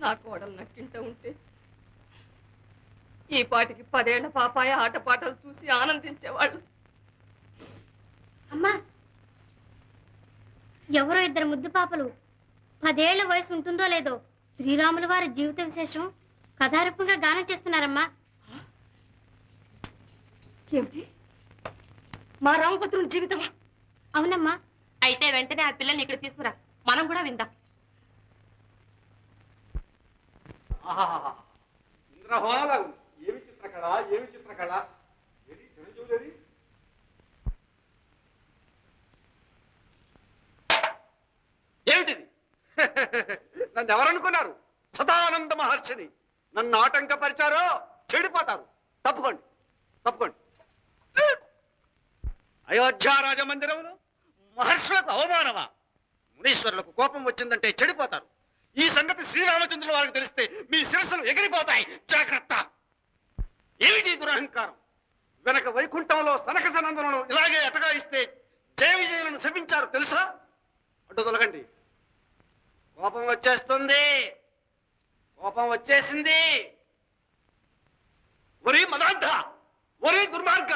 నా కోడలు నట్టింట ఉంటే ఈ పాటికి 10 ఏళ్ల పాపాయ ఆటపాటలు చూసి ఆనందించేవాళ్ళు. అమ్మా, ఎవరో ఇద్దరు ముద్దు పాపలు 10 ఏళ్ల వయసు ఉంటుందో లేదో శ్రీరాముల వారి జీవిత విశేషం కథారూపంగా గానం చేస్తున్నారమ్మా. ఏమిటి, మా రామభద్రుని జీవితమా? అవునమ్మా. అయితే వెంటనే ఆ పిల్లల్ని ఇక్కడ తీసుకురా, మనం కూడా విందాం. ఇంద్రహోనాలు ఏమి చిత్రకళ, ఏమి చిత్రకళ! ఏది చిరంజీవులేది? ఏమిటిది? నన్ను ఎవరనుకున్నారు? సదానంద మహర్షిని. నన్ను ఆటంకపరిచారో చెడిపోతారు. తప్పుకోండి, తప్పుకోండి. అయోధ్య రాజమందిరంలో మహర్షులకు అవమానమా? మునీశ్వరులకు కోపం వచ్చిందంటే చెడిపోతారు. ఈ సంగతి శ్రీరామచంద్రుల వారికి తెలిస్తే మీ శిరస్సులు ఎగిరిపోతాయి. జాగ్రత్త! ఏమిటి దురహంకారం? వెనక వైకుంఠంలో సనక సనందనలు ఇలాగే అటగాయిస్తే జయ విజయులను శపించారు తెలుసా? అడ్డు తొలగండి. కోపం వచ్చేస్తుంది, కోపం వచ్చేసింది. ఒరి మదాంధ, ఒరి దుర్మార్గ,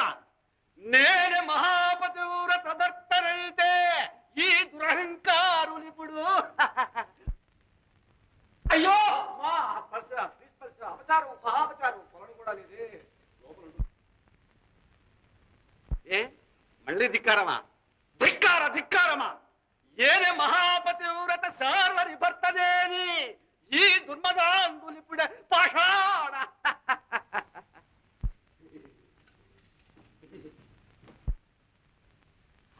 నేనే మహాపతివ్రత భర్తనైతే ఈ దురహంకారులిప్పుడు అయ్యో స్పర్శ, స్పర్శ, అపచారం, మహాపచారం. పొలం కూడా లేదే లోపల. ఏ మళ్ళీ ధిక్కారమా? ధిక్కారమా? ఏనే మహాపతివ్రత సార్వరి భర్తనేని ఈ దుర్మదాంధులిప్పుడే పాషాణ.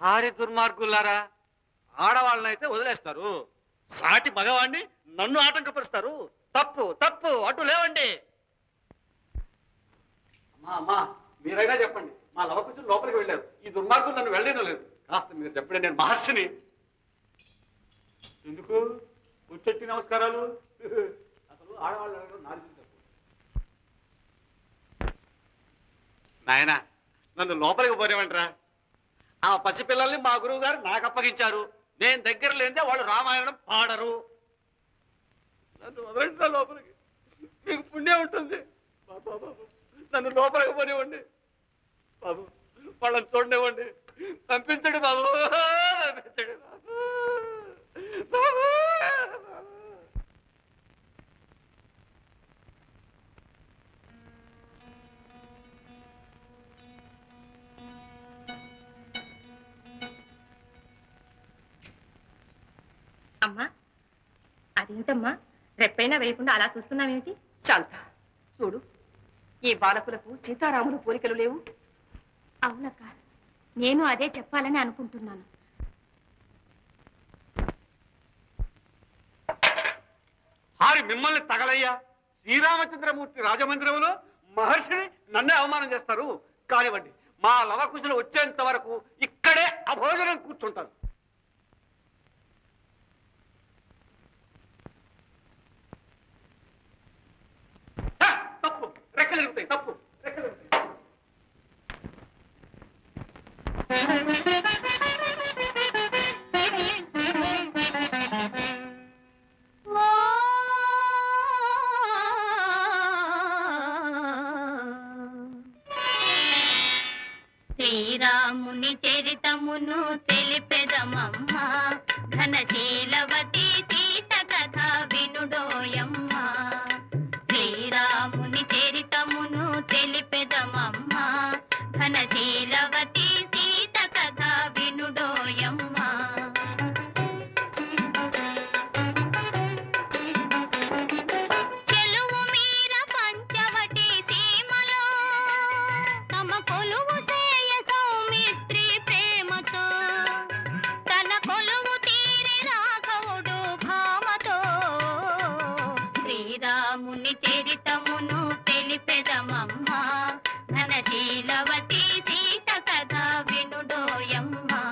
హారి దుర్మార్గులారా, ఆడవాళ్ళనైతే వదిలేస్తారు, సాటి మగవాణ్ణి నన్ను ఆటంకపరుస్తారు. తప్పు, తప్పు. అటు లేవండి. అమ్మా, అమ్మా, మీరైనా చెప్పండి. మా లవకుశులు లోపలికి వెళ్ళారు. ఈ దుర్మార్గులు నన్ను వెళ్ళేనో లేదు. కాస్త మీరు చెప్పండి, నేను మహర్షిని. ఎందుకు ఉచ్చెట్టి నమస్కారాలు? అసలు ఆడవాళ్ళు నాలుగు తప్పు. నాయన, నన్ను లోపలికి పోరేమంటారా? ఆ పసిపిల్లల్ని మా గురువు గారు నాకు అప్పగించారు. నేను దగ్గర లేదే వాళ్ళు రామాయణం పాడరు. నన్ను వదలండి లోపలికి, మీకు పుణ్యం ఉంటుంది. బాబా బాబు, నన్ను లోపలికి పోనివ్వండి బాబు. వాళ్ళని చూడనివ్వండి. పంపించండి బాబు, పంపించండి బాబు, బాబు. అమ్మా, అదేంటమ్మా రెప్పైనా వేయకుండా అలా చూస్తున్నావేమిటి? శాంత, చూడు, ఈ బాలకులకు సీతారాములు పోలికలు లేవు. అవునక్క, నేను అదే చెప్పాలని అనుకుంటున్నాను. హారి మిమ్మల్ని తగలయ్యా! శ్రీరామచంద్రమూర్తి రాజమందిరంలో మహర్షిని నన్నే అవమానం చేస్తారు. కానివ్వండి, మా లవకుశులు వచ్చేంత వరకు ఇక్కడే అభోజనం కూర్చుంటారు. తప్పు, రెక్కలెరుగుతాయి. తప్పు, రెక్కలెరుగుతాయి. శ్రీరాముని చరితమును తెలిపెదమమ్మా, ఘనశీలవతి సీత కథ వినుడోయమ్మా. శ్రీరాముని చరితమును తెలిపెదమమ్మా, ఘనశీలవతి సీత కథ వినుడోయమ్మా. చెలువు మీర పంచవటి సీమలో తమ కొలువు చేయ సౌమిత్రి ప్రేమతో, తన కొలువు తీరి రాఘవుడు భామతో. శ్రీరాముని చరితమును తెలిపెదమమ్మా, ఘనశీలవతి సీత కథ వినుడోయమ్మా.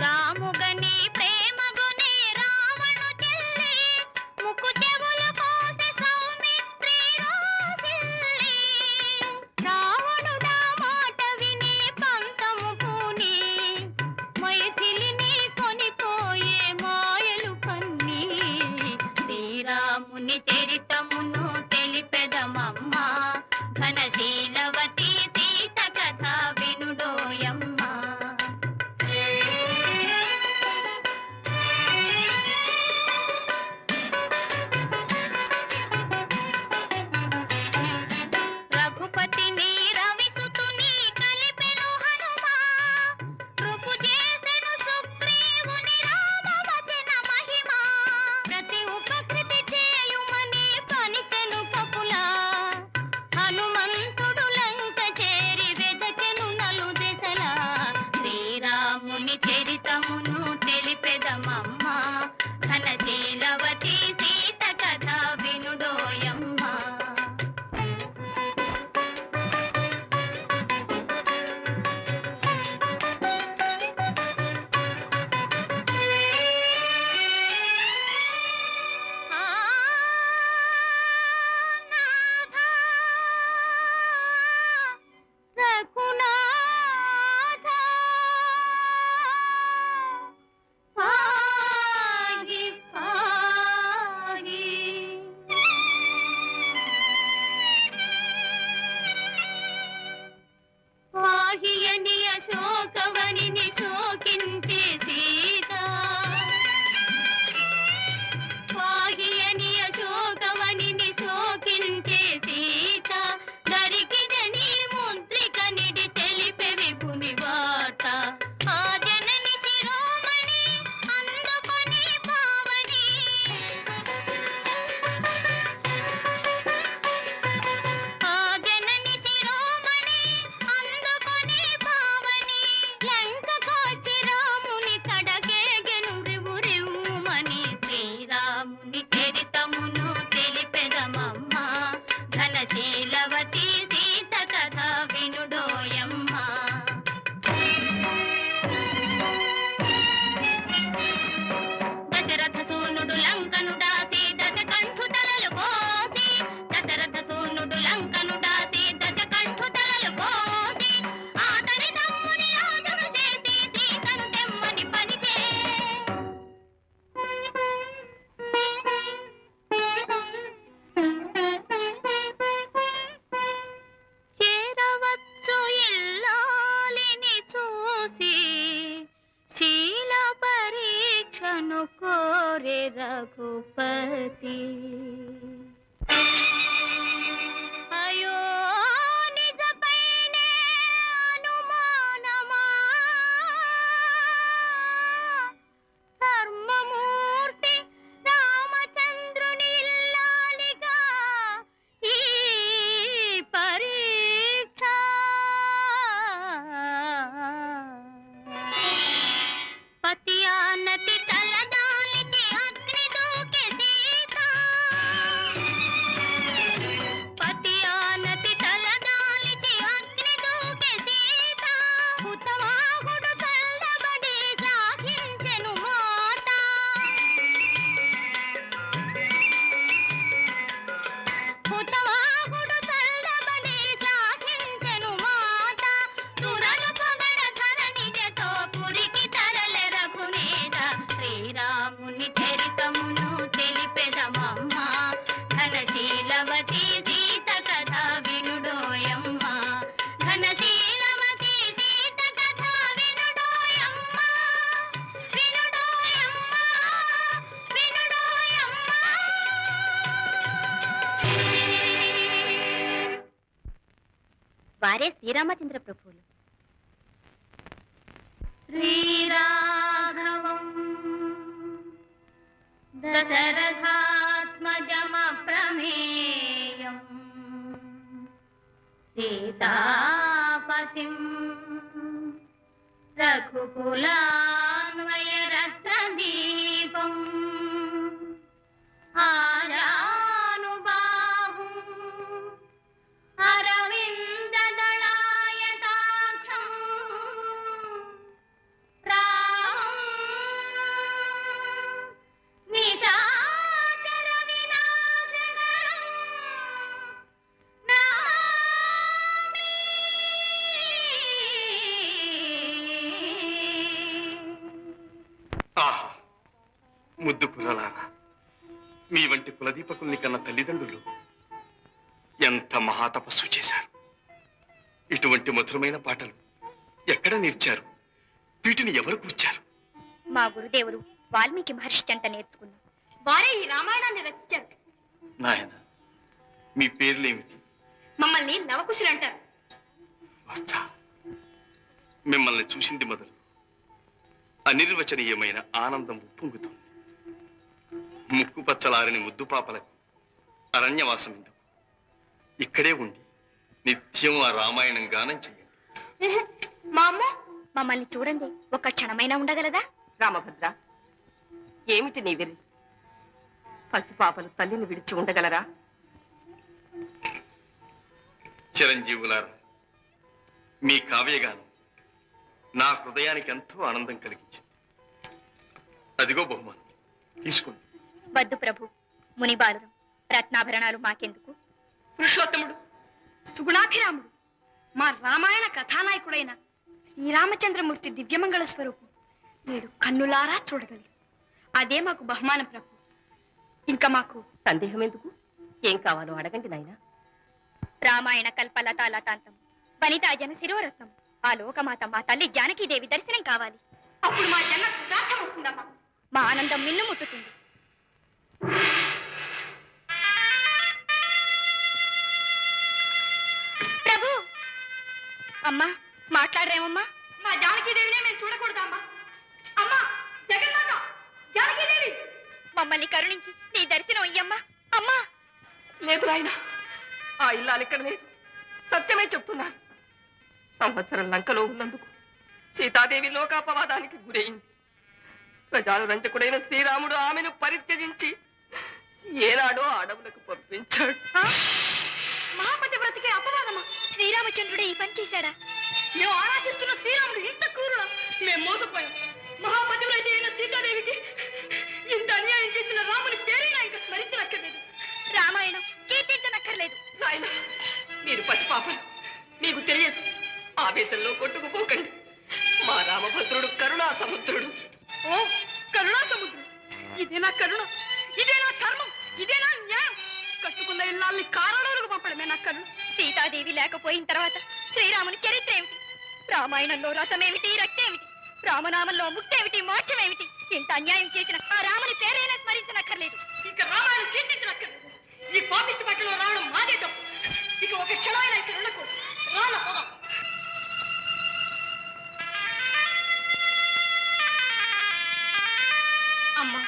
రాముగని ప్రేమగుని రావణు చెల్లి, ముక్కు చెవులు కోసి సౌమిత్రి రోసిల్లి. రావణుడా ఘనశీలవతి సీత కథ వినుడోయమ్మ. రఘుపతిని రవిసుతుని కలిపెను హనుమా, కృపు చేసెను సుగ్రీవుని రామవచన మహిమా. ప్రతి ఉపకృతి చేయుమని పనిచెను కపులా, హనుమంతుడు లంక చేరి వెదకెను నలు దెసలా. శ్రీరాముని చరితమును తెలిపెదమమ్మ, ఘనశీలవతి సీత కథ వినుడోయమ్మ. శోకవనిని శోకించే సీత, వాహియనియ శోకవనిని శోకించే సీత. దరికి జని ముద్రిక నిడి తెలిపే విభుని వార్త. ఆ జనని శిరోమణి అందుకొని పావని, ఆ జనని శిరోమణి అందుకొని పావని. లంక కాచి రాముని కడగేగెను రివు రివ్వుమని. శ్రీరాముని చరితమును తెలిపెదమమ్మ, ఘనశీలవతి సీత కథ వినుడోయమ్మ. దశరథ సూనుడు లంకను దాసి దశకంఠు తలలు కోసి, దశరథ సూనుడు లంకను దాసి దశకంఠు తలలు కోసి. ఆతని తమ్ముని రాజును చేసి సీతను తెమ్మని పనిచే. చేరవచ్చు ఇల్లాలిని చూసి, శీల పరీక్షను కోరే రఘుపతి. అయో నిజపైనే అనుమానమా, ధర్మమూర్తి రామచంద్రుని ఇల్లాలిగా ఈ పరీక్ష. పతి ఆనతి తలదాలికి అగ్ని దూకే సీత, పతి ఆనతి తలదాలికి అగ్ని దూకే సీత. హుతవాహుడు చల్లబడి సాగించెను మాత, హుతవాహుడు చల్లబడి సాగించెను మాత. సురలు పొగడ ధరణిజతో పురికి తరలె రఘునేత. శ్రీరాముని చరితమును తెలిపెదమమ్మ, ఘనశీలవతి సీత కథ వినుడోయమ్మ. ఘనశీలవతి సీత కథ వినుడోయమ్మ, వినుడోయమ్మ, వినుడోయమ్మ. వారే శ్రీరామచంద్ర ప్రభువులు. శ్రీరాఘవం దశరథాత్మజమప్రమేయం, సీతాపతిం రఘుకులాన్వయరత్నదీపం. ఆజానుబాహుం అరవిందదళాయతాక్షం, రామం నిశాచర వినాశకరం నమామి. ఆహా, ముద్దు కులలారా, మీ వంటి కులదీపకుల్ని కన్న తల్లిదండ్రులు ఎంత మహాతపస్సు చేశారు. ఇటువంటి మధురమైన పాటలు ఎక్కడ నేర్చారు? వీటిని ఎవరు కూర్చారు? మా గురుదేవులు వాల్మీకి మహర్షి చెంత నేర్చుకున్నాం. వారే ఈ రామాయణాన్ని రచించారు. నాయన, మీ పేర్లేమిటి? మమ్మల్ని నవకుశులు అంటారు. వత్స, మిమ్మల్ని చూసింది మొదలు అనిర్వచనీయమైన ఆనందం ఉప్పొంగుతుంది. ముక్కు పచ్చలారని ముద్దు పాపలకు అరణ్యవాసం ఎందుకు? ఇక్కడే ఉండి నిత్యం ఆ రామాయణం గానం చెయ్యండి. మా అమ్మ మమ్మల్ని చూడండి, ఒక్క క్షణమైనా ఉండగలదా? రామభద్ర, ఏమిటి నీ వెర్రి? పసిపాపలు తల్లిని విడిచి ఉండగలరా? చిరంజీవులారా, మీ కావ్యగానం నా హృదయానికి ఎంతో ఆనందం కలిగించింది. అదిగో బహుమానం, తీసుకోండి. వద్దు ప్రభు, మునిబాలురం, రత్నాభరణాలు మాకెందుకు? పురుషోత్తముడు, సుగుణాభిరాముడు, మా రామాయణ కథానాయకుడైన శ్రీరామచంద్రమూర్తి దివ్యమంగళ స్వరూపం నేడు కన్నులారా చూడగలి. అదే మాకు బహుమానం ప్రభు. ఇంకా మాకు సందేహం ఎందుకు? ఏం కావాలో అడగండి నాయనా. రామాయణ కల్పలతా లతాంతం వనితా జన శిరోరత్నం ఆ లోకమాత మా తల్లి జానకీదేవి దర్శనం కావాలి. అప్పుడు మా జన్మ కృతార్థమవుతుందమ్మా. మా ఆనందం మిన్నుముట్టుతుంది. ప్రభు, అమ్మా మాట్లాడరేమమ్మా? మా జానకీదేవినే మేము చూడకూడదా అమ్మా? అమ్మా జగన్మాత, జానకీదేవి మమ్మల్ని కరుణించి నీ దర్శనం ఇయ్యమ్మా. అమ్మా లేదు నాయనా, ఆ ఇల్లాలు ఇక్కడ లేదు. సత్యమే చెప్తున్నాను. సంవత్సరం లంకలో ఉన్నందుకు సీతాదేవి లోకాపవాదానికి గురైంది. ప్రజాను రంజకుడైన శ్రీరాముడు ఆమెను పరిత్యజించి ఏనాడో అడవులకు పంపించాడు. మహాపతి బ్రతికే అపవాదమా? శ్రీరామచంద్రుడే ఈ పని చేశాడా? మేము ఆరాధిస్తున్న శ్రీరాముడు ఇంత క్రూరుడా? మేము మోసపోయాం. మహాపతివ్రత అయిన సీతాదేవికి ఇంత అన్యాయం చేసిన రాముని పేరైనా ఇంకా స్మరించనక్కర్లేదు. రామాయణం కీర్తించనక్కర్లేదు. నాయన, మీరు పసిపాపలు, మీకు తెలియదు. ఆవేశంలో కొట్టుకుపోకండి. మా రామభద్రుడు కరుణా సముద్రుడు. ఓ కరుణా సముద్రం, ఇదేనా కరుణ? ఇదేనా ధర్మం? ఇదేనా న్యాయం? కట్టుకున్న ఇల్లాల్ని కారణాలకు పంపడమే నా కరుణ. సీతాదేవి లేకపోయిన తర్వాత శ్రీరాముని చరిత్ర ఏమిటి? రామాయణంలో రసమేమిటి, రక్తేమిటి? రామనామంలో ముక్తేమిటి, మోక్షమేమిటి? ఇంత అన్యాయం చేసిన ఆ రాముని పేరైనా స్మరించనక్కర్లేదు. ఇక రామాయణం కీర్తించనక్కర్లేదు. ఈ పాపిష్టి పట్టణంలో రావడం మాదే తప్పు. ఇక ఒక క్షణమైనా ఇక్కడ ఉండకూడదు. రాన పోదాం. అమ్మా